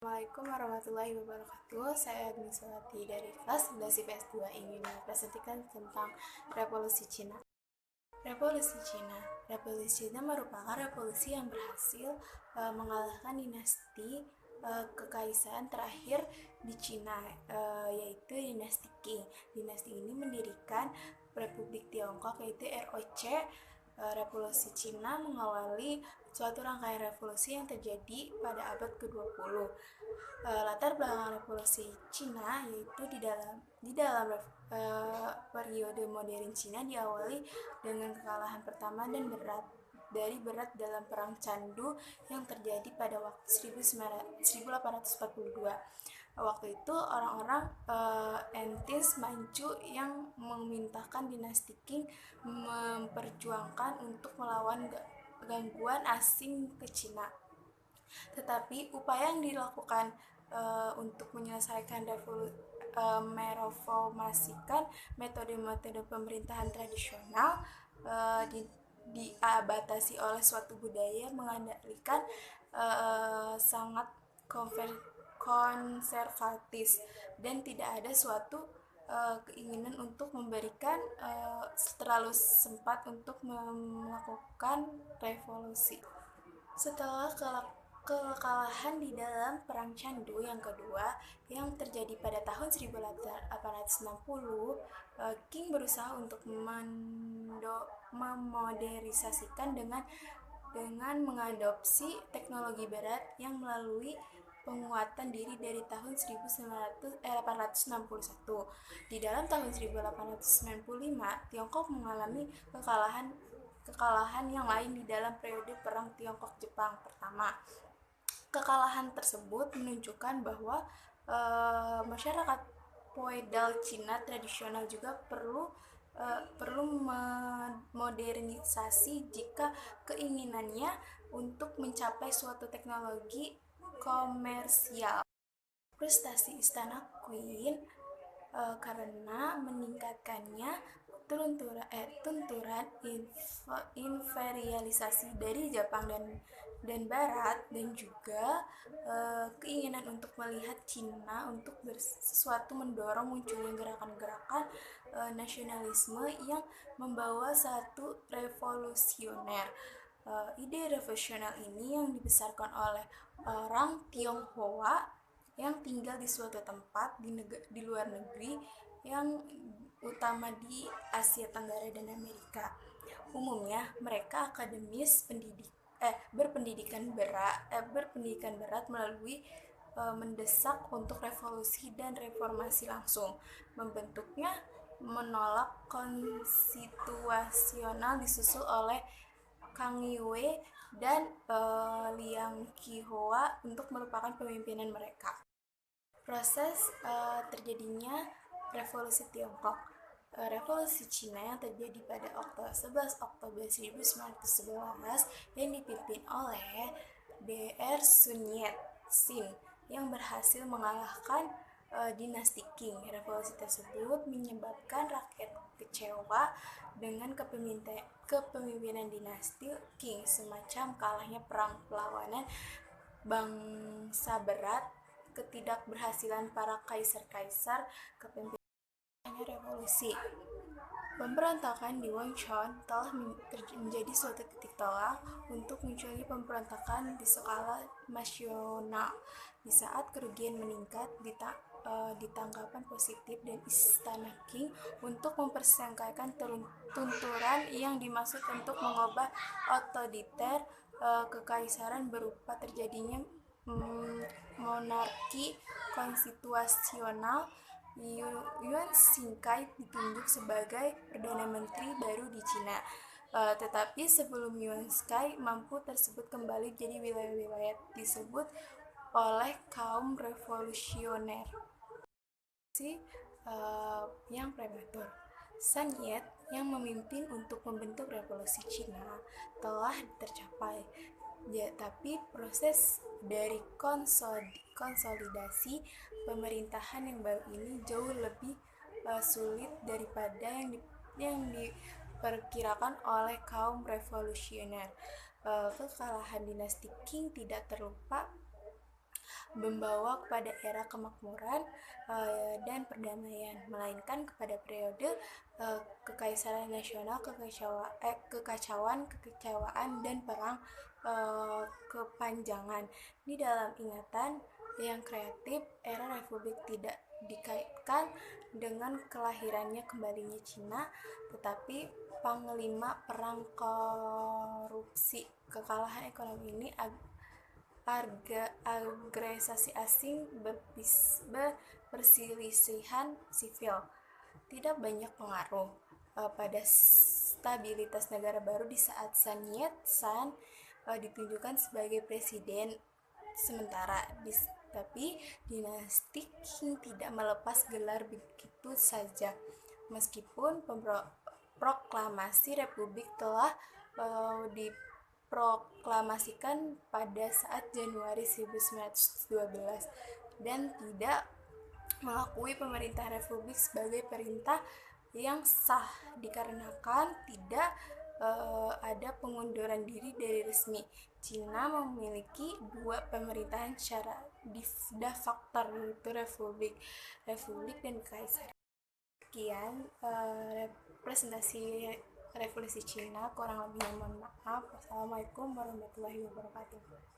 Assalamualaikum warahmatullahi wabarakatuh. Saya Agniswati dari kelas 11 IPS 2 ingin mempresentasikan tentang Revolusi Cina. Revolusi Cina merupakan revolusi yang berhasil mengalahkan dinasti kekaisaran terakhir di Cina, yaitu dinasti Qing. Dinasti ini mendirikan Republik Tiongkok, yaitu ROC. Revolusi Cina mengawali suatu rangkaian revolusi yang terjadi pada abad ke-20. Latar belakang revolusi Cina yaitu di dalam periode modern Cina diawali dengan kekalahan pertama dan berat dalam Perang Candu yang terjadi pada waktu 1842. Waktu itu orang-orang etnis Manchu yang memintakan dinasti Qing memperjuangkan untuk melawan gangguan asing ke Cina. Tetapi upaya yang dilakukan untuk menyelesaikan mereformasikan metode-metode pemerintahan tradisional dibatasi oleh suatu budaya mengandalkan sangat konservatis dan tidak ada suatu keinginan untuk memberikan terlalu sempat untuk melakukan revolusi. Setelah kekalahan di dalam Perang Candu yang kedua yang terjadi pada tahun 1860, Qing berusaha untuk memodernisasikan dengan mengadopsi teknologi barat yang melalui penguatan diri dari tahun 1861. Di dalam tahun 1895, Tiongkok mengalami kekalahan yang lain di dalam periode Perang Tiongkok-Jepang pertama. Kekalahan tersebut menunjukkan bahwa masyarakat feodal Cina tradisional juga perlu modernisasi jika keinginannya untuk mencapai suatu teknologi komersial. Prestasi Istana Qing karena meningkatkannya tunturan imperialisasi dari Jepang dan Barat, dan juga keinginan untuk melihat Cina untuk sesuatu mendorong munculnya gerakan-gerakan nasionalisme yang membawa satu revolusioner. Ide revolusioner ini yang dibesarkan oleh orang Tionghoa yang tinggal di suatu tempat di luar negeri, yang utama di Asia Tenggara dan Amerika. Umumnya mereka akademis, berpendidikan berat melalui mendesak untuk revolusi dan reformasi langsung. Membentuknya menolak konstitusional disusul oleh Kang Yue dan Liang Qihua untuk merupakan pemimpinan mereka. Proses terjadinya Revolusi Tiongkok. Revolusi Cina yang terjadi pada 11 Oktober 1911 yang dipimpin oleh Dr. Sun Yat-sen yang berhasil mengalahkan dinasti Qing. Revolusi tersebut menyebabkan rakyat kecewa dengan kepemimpinan dinasti Qing, semacam kalahnya perang perlawanan bangsa berat, ketidakberhasilan para kaisar-kaisar, kepemimpinannya revolusi. Pemberontakan di Wangchon telah menjadi suatu titik tolak untuk munculnya pemberontakan di skala nasional. Di saat kerugian meningkat, ditanggapan positif dan Istana Qing untuk mempersangkakan tunturan yang dimaksud untuk mengubah otoriter kekaisaran berupa terjadinya monarki konstitusional. Yuan Shikai ditunjuk sebagai Perdana Menteri baru di Cina. Tetapi sebelum Yuan Shikai mampu tersebut kembali jadi wilayah-wilayah disebut oleh kaum revolusioner. Yang prematur. Sun Yat yang memimpin untuk membentuk revolusi Cina telah tercapai. Tapi proses dari konsolidasi pemerintahan yang baru ini jauh lebih sulit daripada yang diperkirakan oleh kaum revolusioner. Kekalahan dinasti Qing tidak terlupa membawa kepada era kemakmuran dan perdamaian, melainkan kepada periode kekaisaran nasional, kekecewaan dan perang kepanjangan. Di dalam ingatan yang kreatif, era Republik tidak dikaitkan dengan kelahirannya kembalinya Cina, tetapi panglima perang korupsi kekalahan ekonomi ini agresasi asing perselisihan sivil tidak banyak pengaruh pada stabilitas negara baru di saat Sun Yat-sen ditunjukkan sebagai presiden sementara. Tapi dinasti Qing tidak melepas gelar begitu saja, meskipun proklamasi Republik telah diproklamasikan pada saat Januari 1912 dan tidak mengakui pemerintah Republik sebagai perintah yang sah dikarenakan tidak ada pengunduran diri dari resmi. Cina memiliki dua pemerintahan secara de facto, yaitu republik dan kekaisaran. Sekian representasi revolusi Cina, kurang lebihnya mohon maaf. Wassalamualaikum warahmatullahi wabarakatuh.